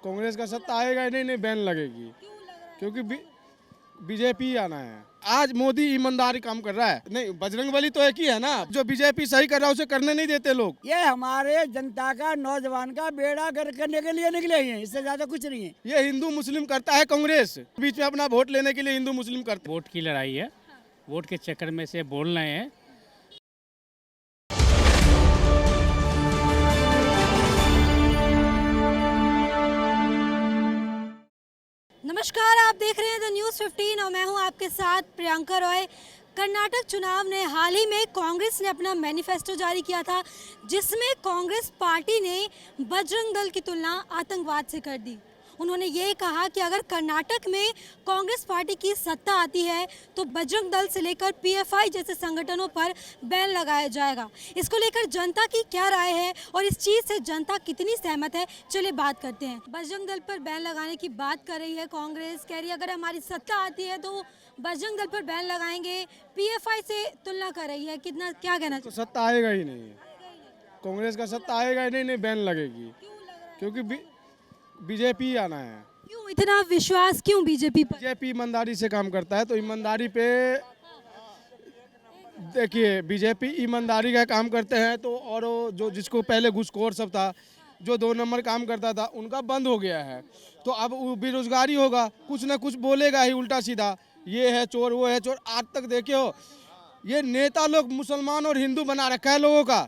कांग्रेस का सत्ता आएगा ही नहीं, नहीं बैन लगेगी, क्योंकि बीजेपी आना है। आज मोदी ईमानदारी काम कर रहा है, नहीं बजरंगबली तो एक ही है ना, जो बीजेपी सही कर रहा है उसे करने नहीं देते लोग। ये हमारे जनता का, नौजवान का बेड़ा गर्क करने के लिए निकले हैं, इससे ज्यादा कुछ नहीं है। ये हिंदू मुस्लिम करता है कांग्रेस, बीच में अपना वोट लेने के लिए हिंदू मुस्लिम करते। वोट की लड़ाई है, वोट के चक्कर में से बोल रहे हैं। नमस्कार, आप देख रहे हैं द न्यूज़ 15 और मैं हूं आपके साथ प्रियंका रॉय। कर्नाटक चुनाव ने हाल ही में कांग्रेस ने अपना मैनिफेस्टो जारी किया था, जिसमें कांग्रेस पार्टी ने बजरंग दल की तुलना आतंकवाद से कर दी। उन्होंने ये कहा कि अगर कर्नाटक में कांग्रेस पार्टी की सत्ता आती है तो बजरंग दल से लेकर पीएफआई जैसे संगठनों पर बैन लगाया जाएगा। इसको लेकर जनता की क्या राय है और इस चीज़ से जनता कितनी सहमत है, चलिए बात करते हैं। बजरंग दल पर बैन लगाने की बात कर रही है कांग्रेस, कह रही है अगर हमारी सत्ता आती है तो बजरंग दल पर बैन लगाएंगे। पीएफआई से तुलना कर रही है, कितना क्या कहना तो सत्ता आएगा ही नहीं, कांग्रेस का सत्ता आएगा ही नहीं, नहीं बैन लगेगी, क्योंकि बीजेपी आना है। क्यों इतना विश्वास, क्यों बीजेपी पर? बीजेपी ईमानदारी से काम करता है, तो ईमानदारी पे देखिए, बीजेपी ईमानदारी का काम करते हैं तो, और जो जिसको पहले घूसखोर सब था, जो 2 नंबर काम करता था, उनका बंद हो गया है। तो अब बेरोजगारी होगा, कुछ ना कुछ बोलेगा ही उल्टा सीधा, ये है चोर, वो है चोर। आज तक देखे हो, ये नेता लोग मुसलमान और हिंदू बना रखा है लोगों का,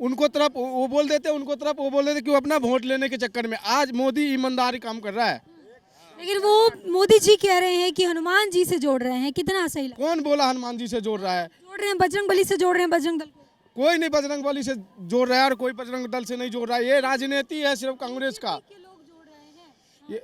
उनको तरफ वो बोल देते, उनको तरफ वो बोल देते, क्यों अपना वोट लेने के चक्कर में। आज मोदी ईमानदारी काम कर रहा है, लेकिन वो मोदी जी कह रहे हैं कि हनुमान जी से जोड़ रहे हैं, कितना सही लगा? कौन बोला हनुमान जी से जोड़ रहा है? जोड़ रहे हैं बजरंग बली से, जोड़ रहे हैं बजरंग दल को। कोई नहीं बजरंग बली से जोड़ रहा है और कोई बजरंग दल से नहीं जोड़ रहा है। ये राजनीति है सिर्फ कांग्रेस का।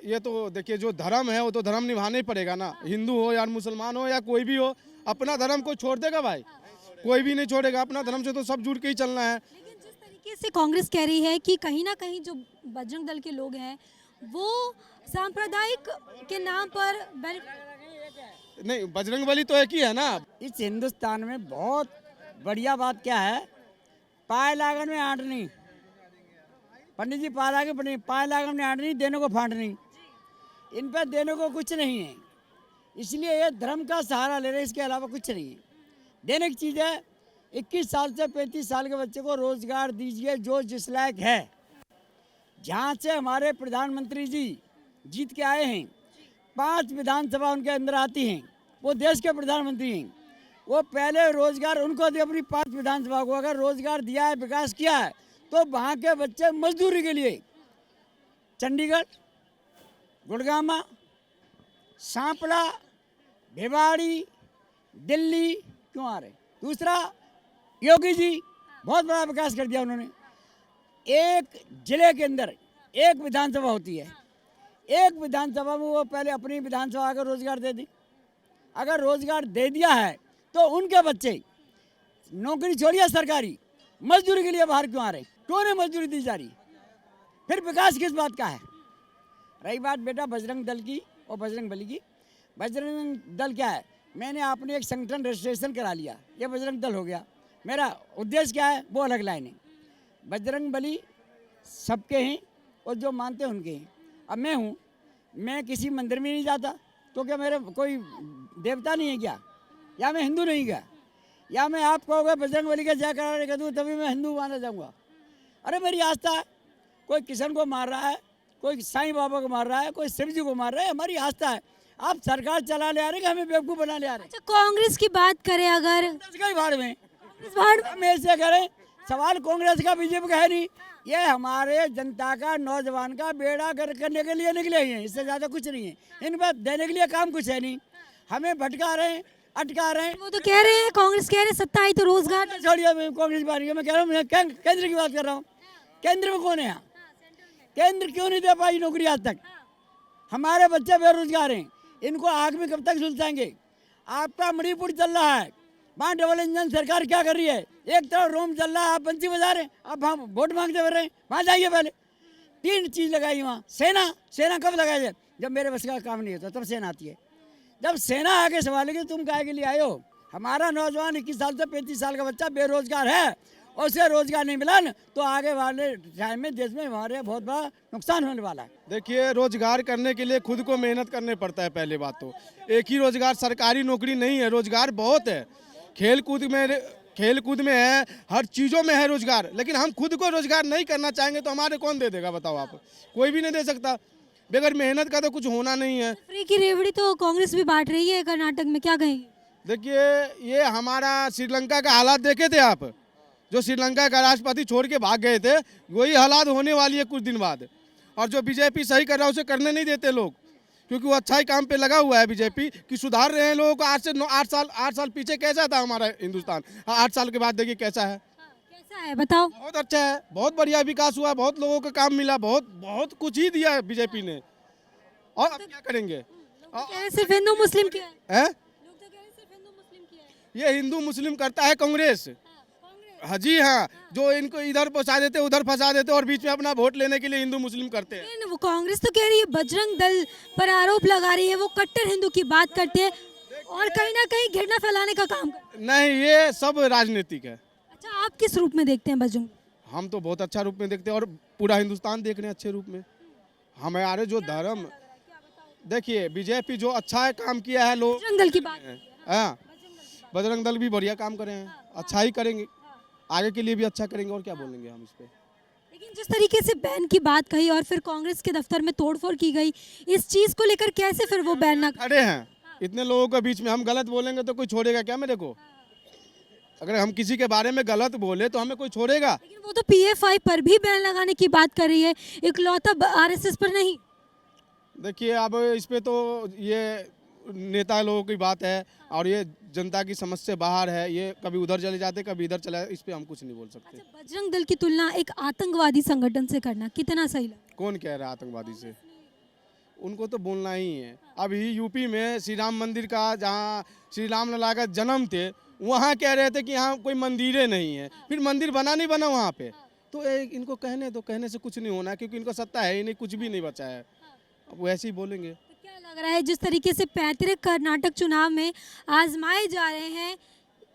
ये तो देखिए, जो धर्म है वो तो धर्म निभाना ही पड़ेगा ना, हिंदू हो या मुसलमान हो या कोई भी हो, अपना धर्म कोई छोड़ देगा भाई? कोई भी नहीं छोड़ेगा, अपना धर्म से तो सब जुड़ के ही चलना है। लेकिन जिस तरीके से कांग्रेस कह रही है कि कहीं ना कहीं जो बजरंग दल के लोग हैं वो सांप्रदायिक के नाम पर नहीं, बजरंग बली तो एक ही है ना। इस हिंदुस्तान में बहुत बढ़िया बात क्या है, पाए लागन में आंटनी, पंडित जी पाए लागन में आंटनी, देने को फांटनी। इन पर देने को कुछ नहीं है, इसलिए ये धर्म का सहारा ले रहे हैं, इसके अलावा कुछ नहीं है। देने की चीज़ है, 21 साल से 35 साल के बच्चे को रोजगार दीजिए जो जिस लायक है। जहाँ से हमारे प्रधानमंत्री जी जीत के आए हैं, 5 विधानसभा उनके अंदर आती हैं, वो देश के प्रधानमंत्री हैं। वो पहले रोजगार उनको दे, अपनी 5 विधानसभा को अगर रोजगार दिया है, विकास किया है, तो वहाँ के बच्चे मजदूरी के लिए चंडीगढ़, गुड़गामा, सांपला, भिवाड़ी, दिल्ली क्यों आ रहे? दूसरा, योगी जी बहुत बड़ा विकास कर दिया उन्होंने। एक जिले के अंदर एक विधानसभा होती है, एक विधानसभा में वो पहले अपनी विधानसभा का रोजगार दे दी। अगर रोजगार दे दिया है तो उनके बच्चे नौकरी छोड़िए सरकारी, मजदूरी के लिए बाहर क्यों आ रहे? क्यों नहीं मजदूरी दी जा रही? फिर विकास किस बात का है? रही बात बेटा बजरंग दल की और बजरंग बली की, बजरंग दल क्या है, मैंने आपने एक संगठन रजिस्ट्रेशन करा लिया, ये बजरंग दल हो गया। मेरा उद्देश्य क्या है, वो अलग लाइन है। बजरंग बली सबके हैं और जो मानते हैं उनके हैं। अब मैं हूँ, मैं किसी मंदिर में नहीं जाता तो क्या मेरे कोई देवता नहीं है क्या? या मैं हिंदू नहीं क्या? या मैं आप कहोगे बजरंग बली का जय कराने का दूँ तभी मैं हिंदू माना जाऊँगा? अरे मेरी आस्था है, कोई किशन को मार रहा है, कोई साईं बाबा को मार रहा है, कोई शिव जी को मार रहा है, हमारी आस्था है। आप सरकार चला ले आ रहे, हमें बेवकूफ़ बना ले आ रहे। अच्छा, कांग्रेस की बात करें अगर, भाड़ में इस बार हम ऐसे करें, सवाल कांग्रेस का बीजेपी का है नहीं, ये हमारे जनता का, नौजवान का बेड़ा गर्क करने के लिए निकले हैं, इससे ज़्यादा कुछ नहीं है। इन पर देने के लिए काम कुछ है नहीं, हमें भटका रहे हैं, अटका रहे हैं। वो तो कह रहे हैं, कांग्रेस कह रहे हैं सत्ता आई तो रोजगार। छोड़िए, कांग्रेस की बात नहीं, मैं कह रहा हूँ, मैं केंद्र की बात कर रहा हूँ। केंद्र में कौन है यहाँ? केंद्र क्यों नहीं दे पाई नौकरी आज तक? हमारे बच्चे बेरोजगार हैं, इनको आग में कब तक सुलझाएंगे? आपका मणिपुर चल रहा है, वहाँ डबल इंजन सरकार क्या कर रही है? एक तरफ रोम चल रहा है, आप बंसी बजा रहे हैं, आप हम वोट मांगते फिर रहे हैं। वहाँ जाइए, पहले 3 चीज़ लगाई वहाँ। सेना कब लगाई जाए? जब मेरे बस का काम नहीं होता तब सेना आती है। जब सेना आके सवाल है कि तुम काहे के लिए आए हो? हमारा नौजवान 21 साल से 35 साल का बच्चा बेरोजगार है, और उसे रोजगार नहीं मिला न, तो आगे वाले टाइम में देश में हमारे बहुत बड़ा नुकसान होने वाला है। देखिए, रोजगार करने के लिए खुद को मेहनत करने पड़ता है। पहले बात तो एक ही रोजगार सरकारी नौकरी नहीं है, रोजगार बहुत है। खेल कूद में है, हर चीज़ों में है रोजगार। लेकिन हम खुद को रोजगार नहीं करना चाहेंगे तो हमारे कौन दे देगा बताओ आप? कोई भी नहीं दे सकता। बगैर मेहनत का तो कुछ होना नहीं है। फ्री की रेवड़ी तो कांग्रेस भी बांट रही है कर्नाटक में, क्या कहेंगे? देखिए, ये हमारा श्रीलंका का हालात देखे थे आप? जो श्रीलंका का राष्ट्रपति छोड़ के भाग गए थे, वही हालात होने वाली है कुछ दिन बाद। और जो बीजेपी सही कर रहा है उसे करने नहीं देते लोग, क्योंकि वो अच्छा ही काम पे लगा हुआ है बीजेपी कि सुधार रहे हैं लोगों को। 8 साल पीछे कैसा था हमारा हिंदुस्तान, 8 साल के बाद देखिए कैसा है। कैसा है बताओ? बहुत अच्छा है, बहुत बढ़िया विकास हुआ, बहुत लोगों को काम मिला, बहुत कुछ ही दिया है बीजेपी ने। और अब क्या करेंगे? कह रहे सिर्फ हिंदू मुस्लिम किया है। हैं? लोग तो कह रहे सिर्फ हिंदू मुस्लिम किया है। ये हिंदू मुस्लिम करता है कांग्रेस। हाँ जी हाँ, जो इनको इधर पहुंचा देते उधर फंसा देते और बीच में अपना वोट लेने के लिए हिंदू मुस्लिम करते हैं। लेकिन वो कांग्रेस तो कह रही है, बजरंग दल पर आरोप लगा रही है, वो कट्टर हिंदू की बात करते हैं और कहीं ना कहीं घृणा फैलाने का काम करते हैं। नहीं, ये सब राजनीतिक है। अच्छा, आप किस रूप में देखते हैं बजरंग? हम तो बहुत अच्छा रूप में देखते हैं और पूरा हिंदुस्तान देख रहे हैं अच्छे रूप में। हमारे जो धर्म, देखिए बीजेपी जो अच्छा है काम किया है लोग। बजरंग दल की बात हाँ, बजरंग दल भी बढ़िया काम करे हैं, अच्छा ही करेंगे, आगे के लिए भी अच्छा करेंगे। और क्या बोलेंगे हम इस पे? लेकिन जिस तरीके से बैन की बात कही और फिर कांग्रेस के दफ्तर में तोड़फोड़ की गई, इस चीज को लेकर कैसे फिर वो बैन ना? खड़े हैं इतने लोगों के बीच में, हम गलत बोलेंगे तो कोई छोड़ेगा क्या मेरे को? अगर हम किसी के बारे में गलत बोले तो हमें कोई छोड़ेगा? लेकिन वो तो पीएफआई पर भी बैन लगाने की बात कर रही है, इकलौता आरएसएस पर नहीं। देखिए, अब इस पे तो ये नेता लोगों की बात है और ये जनता की समझ से बाहर है। ये कभी उधर चले जाते, कभी इधर चले, इस पे हम कुछ नहीं बोल सकते। अच्छा, बजरंग दल की तुलना एक आतंकवादी संगठन से करना कितना सही लगा? कौन कह रहा है आतंकवादी से? उनको तो बोलना ही है। अभी यूपी में श्री राम मंदिर का, जहाँ श्री राम लला का जन्म थे, वहाँ कह रहे थे कि यहाँ कोई मंदिरें नहीं है। फिर मंदिर बना नहीं बना वहाँ पे, तो इनको कहने दो, कहने से कुछ नहीं होना, क्योंकि इनको सत्ता है ही नहीं, कुछ भी नहीं बचा है। अब वो ऐसे ही बोलेंगे। तो क्या लग रहा है जिस तरीके से पैतृक कर्नाटक चुनाव में आजमाए जा रहे हैं,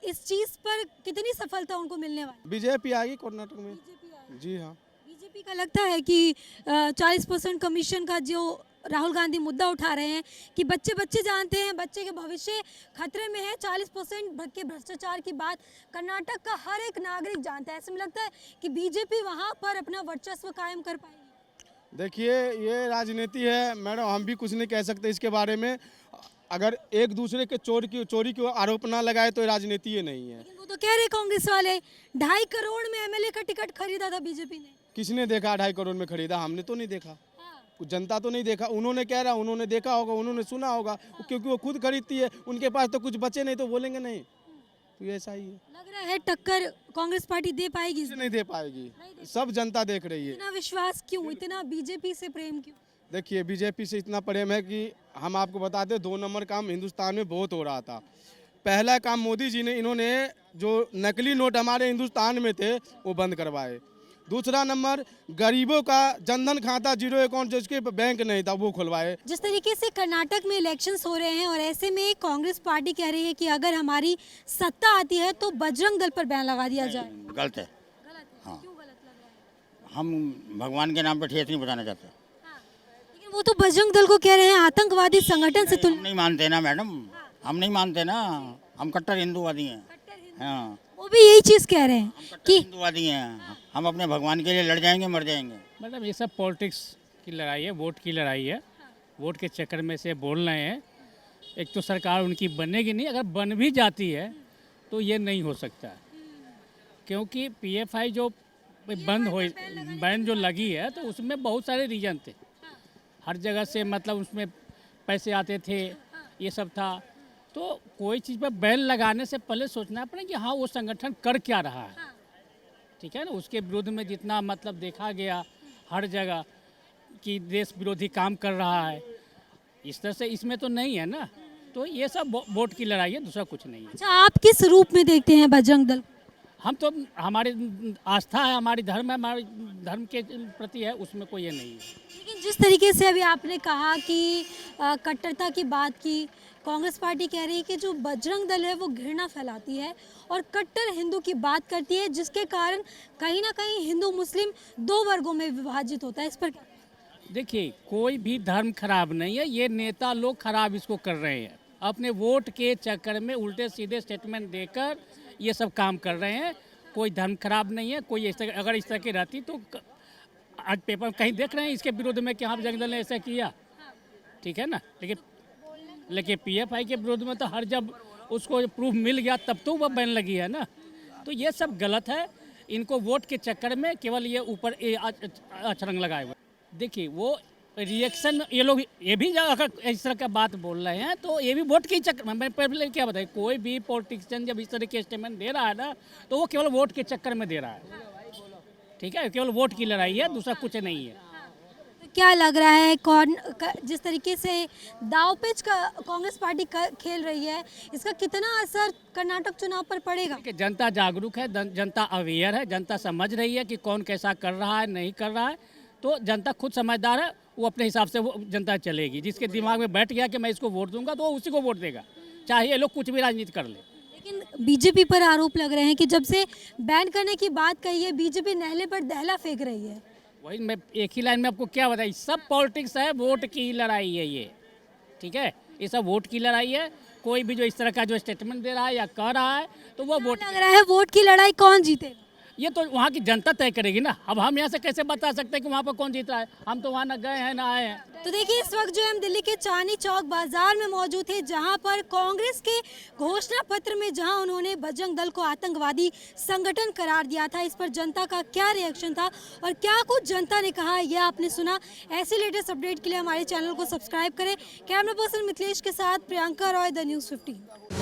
इस चीज पर कितनी सफलता उनको मिलने वाली? बीजेपी आएगी कर्नाटक में। जी हाँ। बीजेपी का लगता है कि 40% कमीशन का जो राहुल गांधी मुद्दा उठा रहे हैं कि बच्चे बच्चे जानते हैं, बच्चे के भविष्य खतरे में है। 40% के भ्रष्टाचार की बात कर्नाटक का हर एक नागरिक जानता है। ऐसे में लगता है कि बीजेपी वहां पर अपना वर्चस्व कायम कर पाएगी। देखिए, ये राजनीति है मैडम, हम भी कुछ नहीं कह सकते इसके बारे में। अगर एक दूसरे के चोरी की आरोप ना लगाए तो ये राजनीति ये नहीं है। लेकिन वो तो कह रहे कांग्रेस वाले 2.5 करोड़ में एमएलए का टिकट खरीदा था बीजेपी ने। किसने देखा 2.5 करोड़ में खरीदा? हमने तो नहीं देखा, कुछ जनता तो नहीं देखा। उन्होंने कह रहा, उन्होंने देखा होगा, उन्होंने सुना होगा, क्योंकि वो खुद खरीदती है। उनके पास तो कुछ बचे नहीं तो बोलेंगे नहीं। तो ये ऐसा ही है। लग रहा है टक्कर कांग्रेस पार्टी दे पाएगी? कुछ नहीं दे पाएगी, सब जनता देख रही है। इतना विश्वास क्यों, इतना बीजेपी से प्रेम क्यों? देखिए, बीजेपी से इतना प्रेम है कि हम आपको बता दें, 2 नंबर काम हिंदुस्तान में बहुत हो रहा था। पहला काम मोदी जी ने, इन्होंने जो नकली नोट हमारे हिंदुस्तान में थे वो बंद करवाए। दूसरा नंबर, गरीबों का जनधन खाता, जीरो अकाउंट जिसके बैंक नहीं था, वो खुलवाए। जिस तरीके से कर्नाटक में इलेक्शंस हो रहे हैं और ऐसे में कांग्रेस पार्टी कह रही है कि अगर हमारी सत्ता आती है तो बजरंग दल पर बैन लगा दिया जाए। गलत है। गलत है। हाँ। क्यों गलत लग रहा है? हम भगवान के नाम पे ठेस नहीं बताना चाहते। हाँ। लेकिन वो तो बजरंग दल को कह रहे हैं आतंकवादी संगठन से हम तुलना। नहीं मानते ना मैडम, हम नहीं मानते ना। हम कट्टर हिंदूवादी हैं। हाँ, वो भी यही चीज कह रहे हैं कट्टर कि हिंदूवादी हैं। हम अपने भगवान के लिए लड़ जाएंगे, मर जाएंगे। मतलब ये सब पॉलिटिक्स की लड़ाई है, वोट की लड़ाई है। वोट के चक्कर में से बोल रहे हैं। एक तो सरकार उनकी बनेगी नहीं, अगर बन भी जाती है तो ये नहीं हो सकता, क्योंकि पीएफआई जो बंद हो, बैन जो लगी है, तो उसमें बहुत सारे रीजन थे। हर जगह से मतलब उसमें पैसे आते थे, ये सब था। तो कोई चीज़ पर बैन लगाने से पहले सोचना पड़े कि हाँ वो संगठन कर क्या रहा है, ठीक है ना। उसके विरुद्ध में जितना मतलब देखा गया हर जगह कि देश विरोधी काम कर रहा है, इस तरह से इसमें तो नहीं है ना। तो ये सब वोट की लड़ाई है, दूसरा कुछ नहीं है। अच्छा, आप किस रूप में देखते हैं बजरंग दल? हम तो, हमारी आस्था है, हमारी धर्म है, हमारे धर्म के प्रति है, उसमें कोई ये नहीं है। लेकिन जिस तरीके से अभी आपने कहा कि कट्टरता की बात की, कांग्रेस पार्टी कह रही है कि जो बजरंग दल है वो घृणा फैलाती है और कट्टर हिंदू की बात करती है, जिसके कारण कहीं ना कहीं हिंदू मुस्लिम दो वर्गों में विभाजित होता है। इस पर देखिए, कोई भी धर्म खराब नहीं है, ये नेता लोग खराब इसको कर रहे हैं। अपने वोट के चक्कर में उल्टे सीधे स्टेटमेंट देकर ये सब काम कर रहे हैं। कोई धर्म खराब नहीं है। कोई अगर इस तरह की रहती तो आज पेपर में कहीं देख रहे हैं इसके विरोध में कि हाँ बजरंग दल ने ऐसा किया, ठीक है ना। लेकिन पीएफआई के विरोध में तो हर जब उसको प्रूफ मिल गया तब तो वह बैन लगी है ना। तो ये सब गलत है। इनको वोट के चक्कर में केवल ये ऊपर अछरंग लगाए हुए। देखिए, वो रिएक्शन ये लोग ये भी अगर इस तरह का बात बोल रहे हैं तो ये भी वोट के चक्कर में। मैं पहले क्या बताइए, कोई भी पॉलिटिशियन जब इस तरह के स्टेटमेंट दे रहा है ना तो वो केवल वोट के चक्कर में दे रहा है, ठीक है। केवल वोट की लड़ाई है, दूसरा कुछ नहीं है। क्या लग रहा है कौन जिस तरीके से दावपेच का कांग्रेस पार्टी खेल रही है, इसका कितना असर कर्नाटक चुनाव पर पड़ेगा? कि जनता जागरूक है, जनता अवेयर है, जनता समझ रही है कि कौन कैसा कर रहा है, नहीं कर रहा है। तो जनता खुद समझदार है, वो अपने हिसाब से वो जनता चलेगी। जिसके दिमाग में बैठ गया कि मैं इसको वोट दूंगा तो वो उसी को वोट देगा, चाहे ये लोग कुछ भी राजनीति कर ले। लेकिन बीजेपी पर आरोप लग रहे हैं कि जब से बैन करने की बात कही है, बीजेपी नहले पर दहला फेंक रही है। वही मैं एक ही लाइन में आपको क्या बताई, सब पॉलिटिक्स है, वोट की लड़ाई है ये, ठीक है। ये सब वोट की लड़ाई है। कोई भी जो इस तरह का जो स्टेटमेंट दे रहा है या कह रहा है तो वो वोट लग रहा है वोट की लड़ाई कौन जीतेगा? ये तो वहाँ की जनता तय करेगी ना। अब हम यहाँ से कैसे बता सकते हैं कि वहाँ पर कौन जीत रहा है? हम तो वहाँ ना गए हैं ना आए हैं। तो देखिए, इस वक्त जो हम दिल्ली के चांदनी चौक बाजार में मौजूद थे, जहां पर कांग्रेस के घोषणा पत्र में जहां उन्होंने बजरंग दल को आतंकवादी संगठन करार दिया था, इस पर जनता का क्या रिएक्शन था और क्या कुछ जनता ने कहा, यह आपने सुना। ऐसे लेटेस्ट अपडेट के लिए हमारे चैनल को सब्सक्राइब करें। कैमरा पर्सन मिथिलेश के साथ प्रियंका रॉय, द न्यूज़ 15।